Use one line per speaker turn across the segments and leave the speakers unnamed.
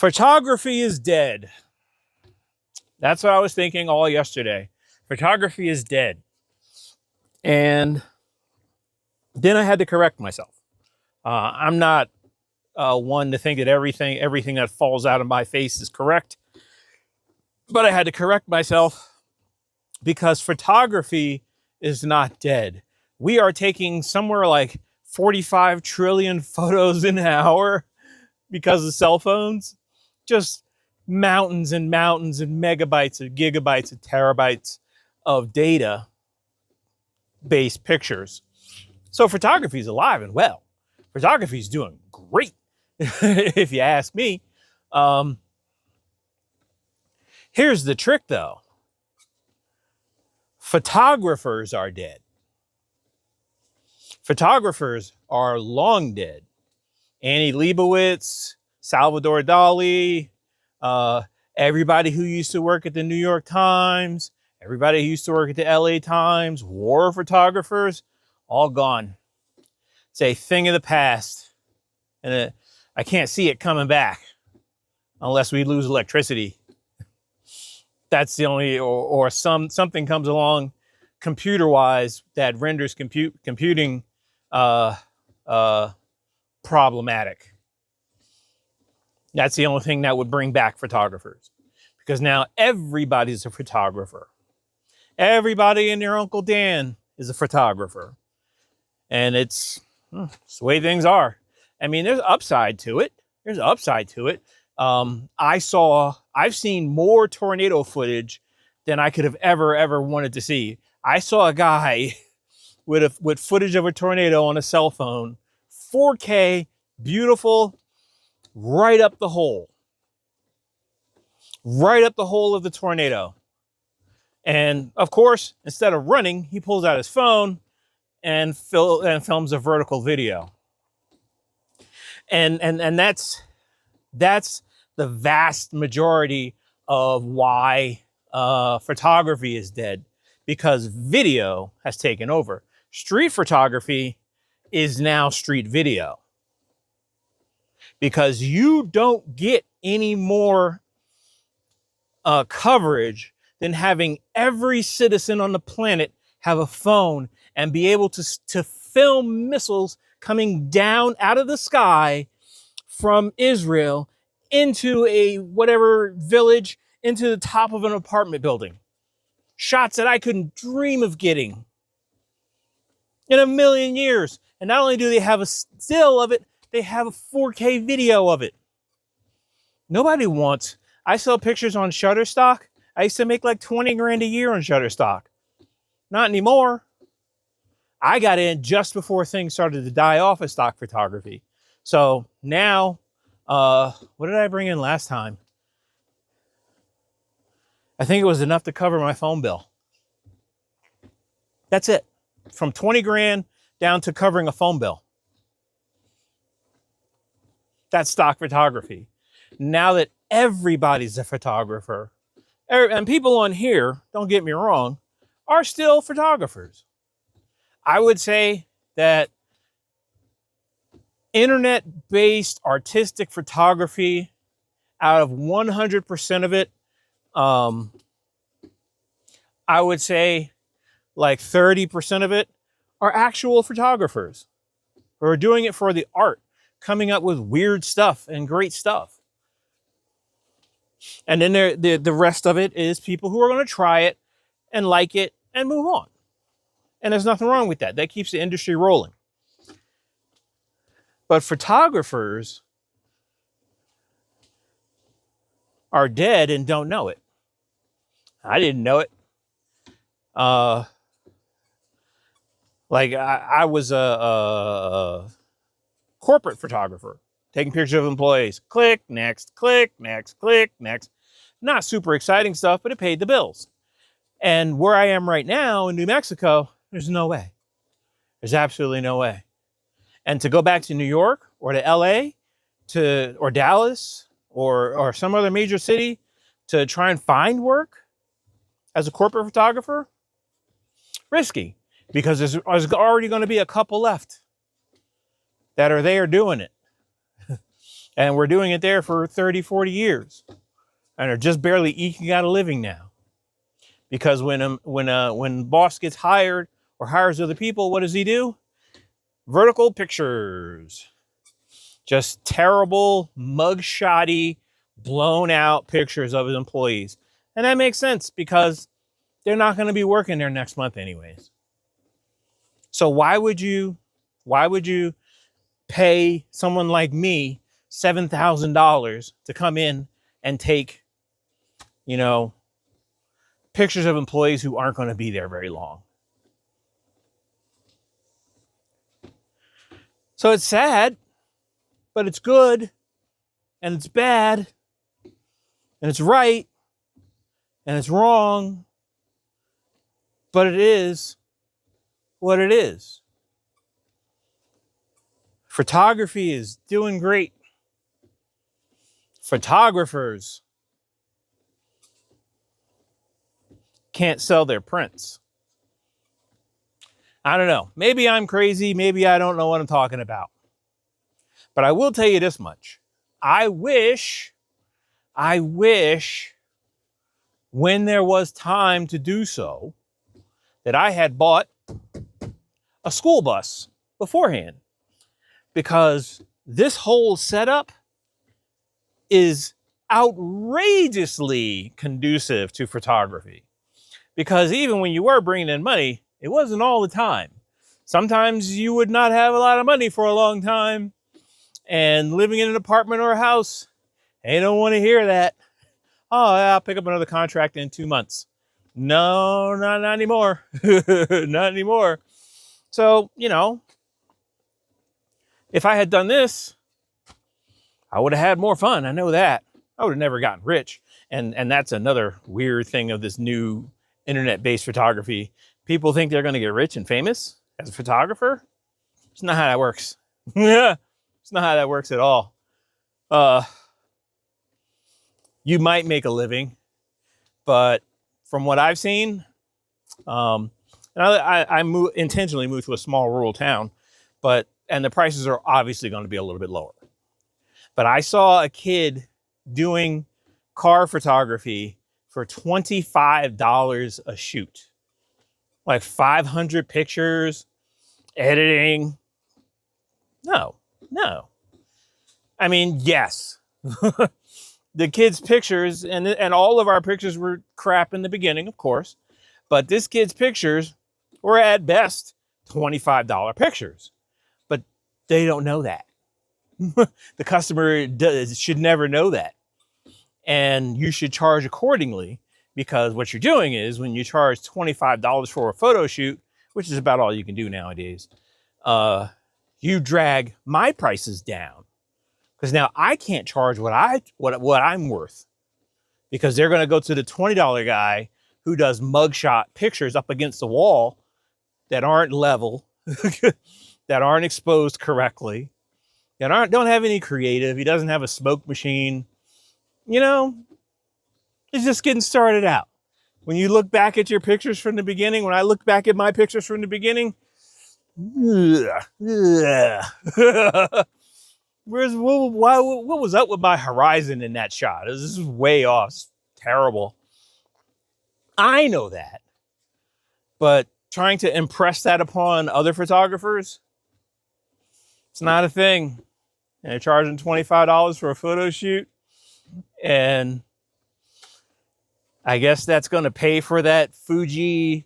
Photography is dead. That's what I was thinking all yesterday. Photography is dead. And then I had to correct myself. I'm not one to think that everything that falls out of my face is correct. But I had to correct myself because photography is not dead. We are taking somewhere like 45 trillion photos an hour because of cell phones. Just mountains and mountains and megabytes and gigabytes and terabytes of data based pictures. So photography is alive and well. Photography is doing great, if you ask me. Here's the trick, though. Photographers are dead. Photographers are long dead. Annie Leibovitz, Salvador Dali, everybody who used to work at the New York Times, everybody who used to work at the LA Times, war photographers, all gone. It's a thing of the past. And I can't see it coming back unless we lose electricity. That's the only, or something comes along computer-wise that renders computing problematic. That's the only thing that would bring back photographers, because now everybody's a photographer. Everybody and their Uncle Dan is a photographer, and it's the way things are. I mean, there's upside to it. There's upside to it. I've seen more tornado footage than I could have ever wanted to see. I saw a guy with footage of a tornado on a cell phone, 4K, beautiful, right up the hole of the tornado. And of course, instead of running, he pulls out his phone and films a vertical video. And that's the vast majority of why photography is dead, because video has taken over. Street photography is now street video, because you don't get any more coverage than having every citizen on the planet have a phone and be able to film missiles coming down out of the sky from Israel into a whatever village, into the top of an apartment building. Shots that I couldn't dream of getting in a million years. And not only do they have a still of it, they have a 4K video of it. Nobody wants. I sell pictures on Shutterstock. I used to make like 20 grand a year on Shutterstock. Not anymore. I got in just before things started to die off of stock photography. So now, what did I bring in last time? I think it was enough to cover my phone bill. That's it. From 20 grand down to covering a phone bill. That's stock photography. Now that everybody's a photographer, and people on here, don't get me wrong, are still photographers. I would say that internet-based artistic photography, out of 100% of it, I would say like 30% of it are actual photographers who are doing it for the art, coming up with weird stuff and great stuff. And then the rest of it is people who are going to try it and like it and move on. And there's nothing wrong with that. That keeps the industry rolling. But photographers are dead and don't know it. I didn't know it. I was a corporate photographer, taking pictures of employees. Click, next, click, next, click, next. Not super exciting stuff, but it paid the bills. And where I am right now in New Mexico, there's no way. There's absolutely no way. And to go back to New York or to LA or Dallas or some other major city to try and find work as a corporate photographer, risky, because there's already going to be a couple left that are there doing it. And we're doing it there for 30, 40 years and are just barely eking out a living now. Because when boss gets hired or hires other people, what does he do? Vertical pictures. Just terrible, mugshotty, blown out pictures of his employees. And that makes sense because they're not going to be working there next month anyways. So why would you pay someone like me $7,000 to come in and take, pictures of employees who aren't going to be there very long? So it's sad, but it's good, and it's bad, and it's right, and it's wrong, but it is what it is. Photography is doing great. Photographers can't sell their prints. I don't know. Maybe I'm crazy. Maybe I don't know what I'm talking about. But I will tell you this much. I wish when there was time to do so, that I had bought a school bus beforehand. Because this whole setup is outrageously conducive to photography. Because even when you were bringing in money, it wasn't all the time. Sometimes you would not have a lot of money for a long time. And living in an apartment or a house, they don't want to hear that. Oh, yeah, I'll pick up another contract in 2 months. No, not anymore. Not anymore. So, if I had done this, I would have had more fun. I know that. I would have never gotten rich. And that's another weird thing of this new internet-based photography. People think they're going to get rich and famous as a photographer. It's not how that works. Yeah, it's not how that works at all. You might make a living, but from what I've seen, and I intentionally moved to a small rural town, and the prices are obviously going to be a little bit lower. But I saw a kid doing car photography for $25 a shoot. Like 500 pictures, editing. No. I mean, yes. The kid's pictures, and all of our pictures were crap in the beginning, of course. But this kid's pictures were at best $25 pictures. But they don't know that. The customer should never know that. And you should charge accordingly, because what you're doing is when you charge $25 for a photo shoot, which is about all you can do nowadays, you drag my prices down. Because now I can't charge what I'm worth, because they're going to go to the $20 guy who does mugshot pictures up against the wall that aren't level, that aren't exposed correctly, that don't have any creative. He doesn't have a smoke machine. It's just getting started out. When you look back at your pictures from the beginning, when I look back at my pictures from the beginning, what was up with my horizon in that shot? This is way off. It's terrible. I know that. But trying to impress that upon other photographers, it's not a thing. And they're charging $25 for a photo shoot. And I guess that's going to pay for that Fuji,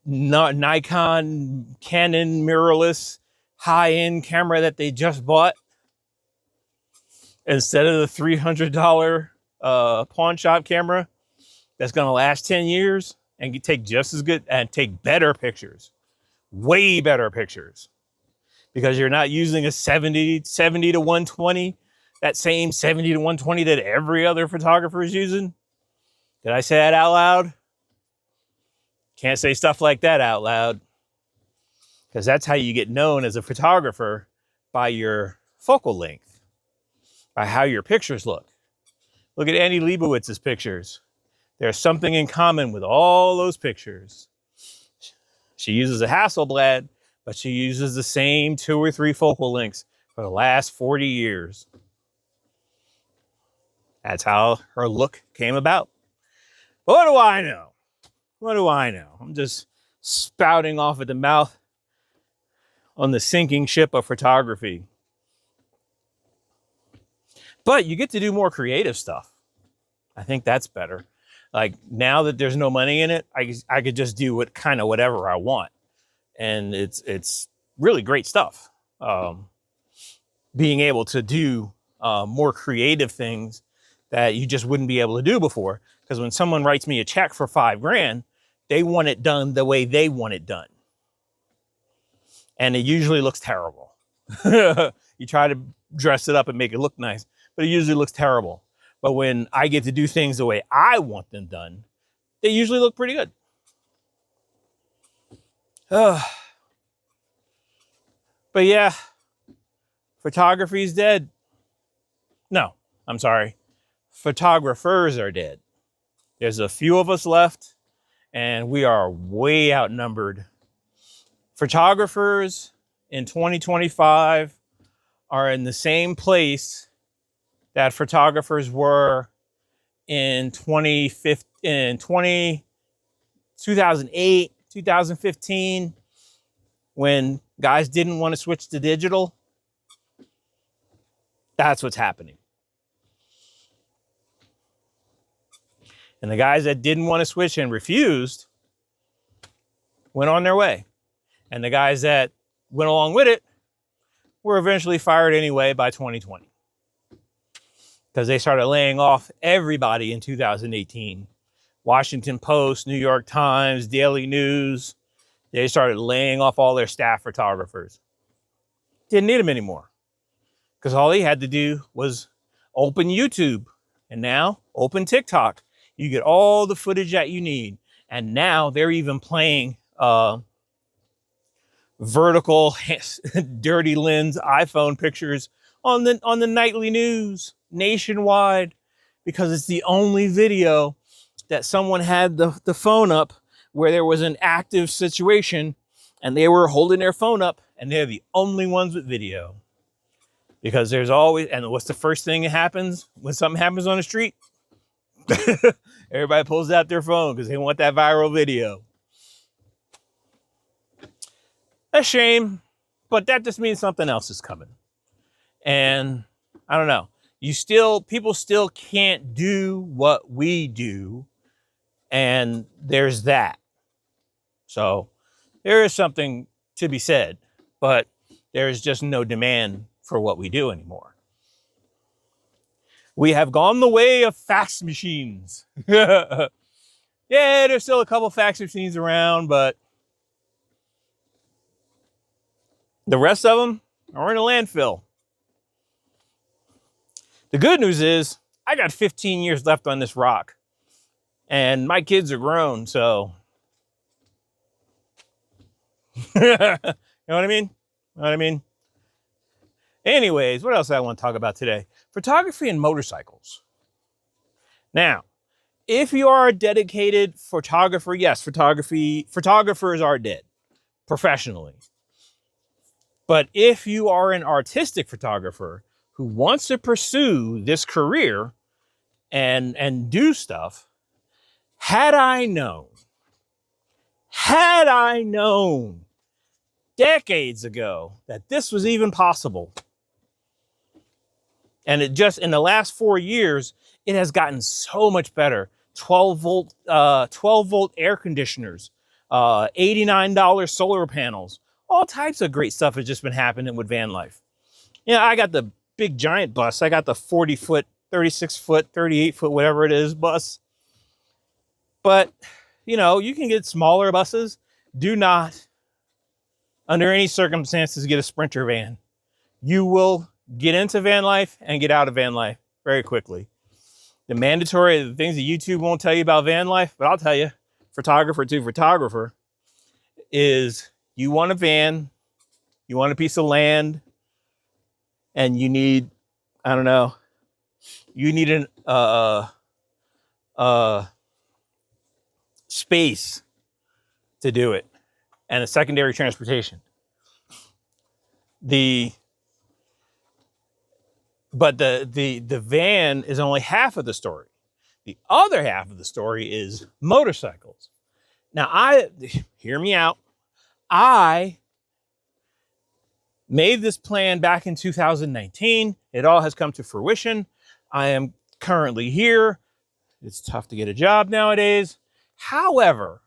Nikon, Canon mirrorless high-end camera that they just bought, instead of the $300 pawn shop camera that's going to last 10 years and take just as good and take better pictures, way better pictures, because you're not using a 70 to 120, that same 70 to 120 that every other photographer is using. Did I say that out loud? Can't say stuff like that out loud, because that's how you get known as a photographer, by your focal length, by how your pictures look. Look at Annie Leibowitz's pictures. There's something in common with all those pictures. She uses a Hasselblad, but she uses the same 2 or 3 focal lengths for the last 40 years. That's how her look came about. But what do I know? What do I know? I'm just spouting off at the mouth on the sinking ship of photography. But you get to do more creative stuff. I think that's better. Like now that there's no money in it, I could just do whatever I want. And it's really great stuff. Being able to do more creative things that you just wouldn't be able to do before. Because when someone writes me a check for $5,000, they want it done the way they want it done. And it usually looks terrible. You try to dress it up and make it look nice, but it usually looks terrible. But when I get to do things the way I want them done, they usually look pretty good. But yeah, photography is dead. No, I'm sorry. Photographers are dead. There's a few of us left, and we are way outnumbered. Photographers in 2025 are in the same place that photographers were in 2008, 2015, when guys didn't want to switch to digital. That's what's happening. And the guys that didn't want to switch and refused went on their way. And the guys that went along with it were eventually fired anyway by 2020. Because they started laying off everybody in 2018. Washington Post, New York Times, Daily News. They started laying off all their staff photographers. Didn't need them anymore. Because all they had to do was open YouTube. And now open TikTok. You get all the footage that you need. And now they're even playing vertical dirty lens iPhone pictures on the nightly news nationwide, because it's the only video that someone had the phone up where there was an active situation and they were holding their phone up, and they're the only ones with video. Because there's always, and what's the first thing that happens when something happens on the street? Everybody pulls out their phone because they want that viral video. A shame, but that just means something else is coming. And I don't know. People still can't do what we do. And there's that. So there is something to be said, but there's just no demand for what we do anymore. We have gone the way of fax machines. Yeah, there's still a couple fax machines around, but the rest of them are in a landfill. The good news is I got 15 years left on this rock, and my kids are grown, so you know what I mean? You know what I mean? Anyways, what else do I want to talk about today? Photography and motorcycles. Now, if you are a dedicated photographer, yes, photographers are dead professionally. But if you are an artistic photographer who wants to pursue this career and do stuff, had I known decades ago that this was even possible, and it just in the last 4 years, it has gotten so much better. 12 volt air conditioners, $89 solar panels, all types of great stuff has just been happening with van life. Yeah, I got the big giant bus. I got the 40-foot, 36-foot, 38-foot, whatever it is, bus. But, you can get smaller buses. Do not, under any circumstances, get a Sprinter van. You will get into van life and get out of van life very quickly. The things that YouTube won't tell you about van life, but I'll tell you, photographer to photographer, is you want a van, you want a piece of land, and you need, you need an space to do it, and a secondary transportation. The But the van is only half of the story. The other half of the story is motorcycles. Now, hear me out. I made this plan back in 2019. It all has come to fruition. I am currently here. It's tough to get a job nowadays. However,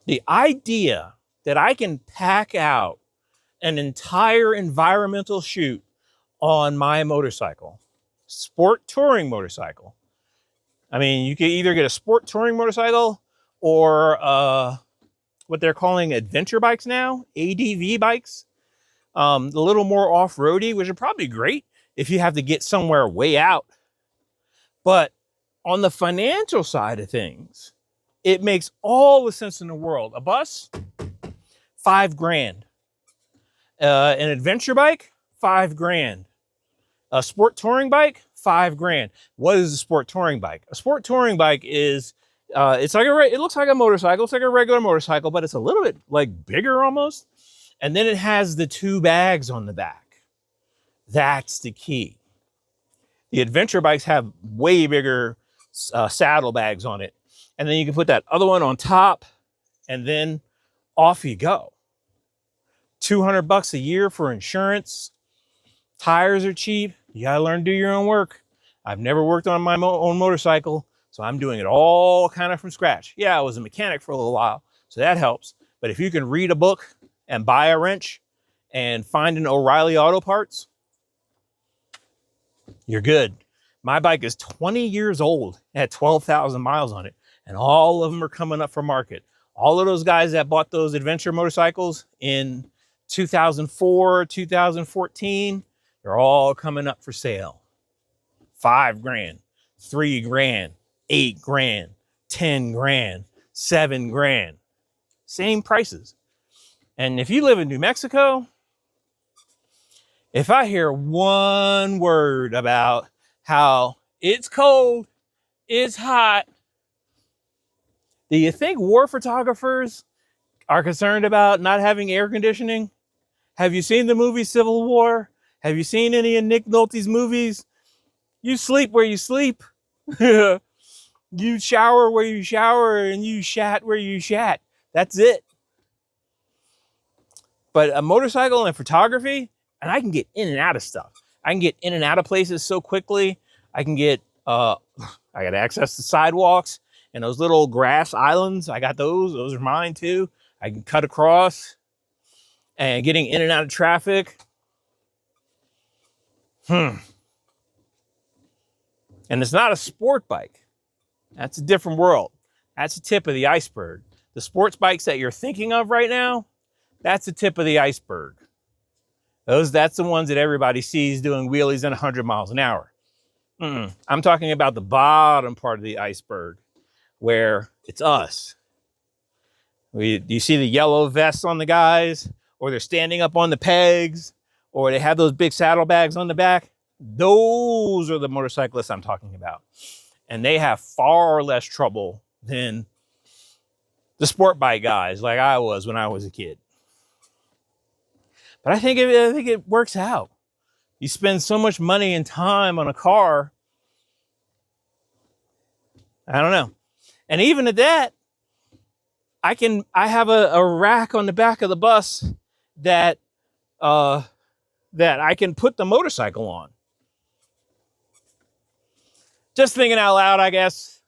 the idea that I can pack out an entire environmental shoot on my motorcycle, sport touring motorcycle. I mean, you could either get a sport touring motorcycle or what they're calling adventure bikes now, ADV bikes. A little more off-roady, which are probably great if you have to get somewhere way out. But on the financial side of things, it makes all the sense in the world. A bus, $5,000. An adventure bike, $5,000. A sport touring bike, $5,000. What is a sport touring bike? A sport touring bike is it looks like a motorcycle. It's like a regular motorcycle, but it's a little bit like bigger almost. And then it has the 2 bags on the back. That's the key. The adventure bikes have way bigger saddle bags on it. And then you can put that other one on top and then off you go. $200 a year for insurance. Tires are cheap. You gotta learn to do your own work. I've never worked on my own motorcycle, so I'm doing it all kind of from scratch. Yeah, I was a mechanic for a little while, so that helps. But if you can read a book and buy a wrench and find an O'Reilly Auto Parts, you're good. My bike is 20 years old, it had 12,000 miles on it, and all of them are coming up for market. All of those guys that bought those adventure motorcycles in 2004, 2014, they're all coming up for sale. $5,000, $3,000, $8,000, $10,000, $7,000. Same prices. And if you live in New Mexico, if I hear one word about how it's cold, it's hot, do you think war photographers are concerned about not having air conditioning? Have you seen the movie Civil War? Have you seen any of Nick Nolte's movies? You sleep where you sleep. You shower where you shower, and you shat where you shat. That's it. But a motorcycle and photography, and I can get in and out of stuff. I can get in and out of places so quickly. I can get, I got access to sidewalks and those little grass islands. I got those. Those are mine too. I can cut across and getting in and out of traffic. And it's not a sport bike. That's a different world. That's the tip of the iceberg. The sports bikes that you're thinking of right now, that's the tip of the iceberg. That's the ones that everybody sees doing wheelies at 100 miles an hour. I'm talking about the bottom part of the iceberg where it's us. You see the yellow vests on the guys, or they're standing up on the pegs, or they have those big saddlebags on the back. Those are the motorcyclists I'm talking about. And they have far less trouble than the sport bike guys like I was when I was a kid. But I think it works out. You spend so much money and time on a car. I don't know. And even at that, I have a rack on the back of the bus that I can put the motorcycle on. Just thinking out loud, I guess.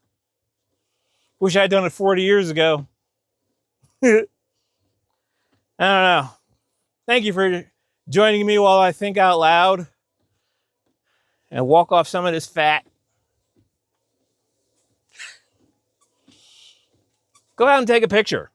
Wish I'd done it 40 years ago. I don't know. Thank you for joining me while I think out loud and walk off some of this fat. Go out and take a picture.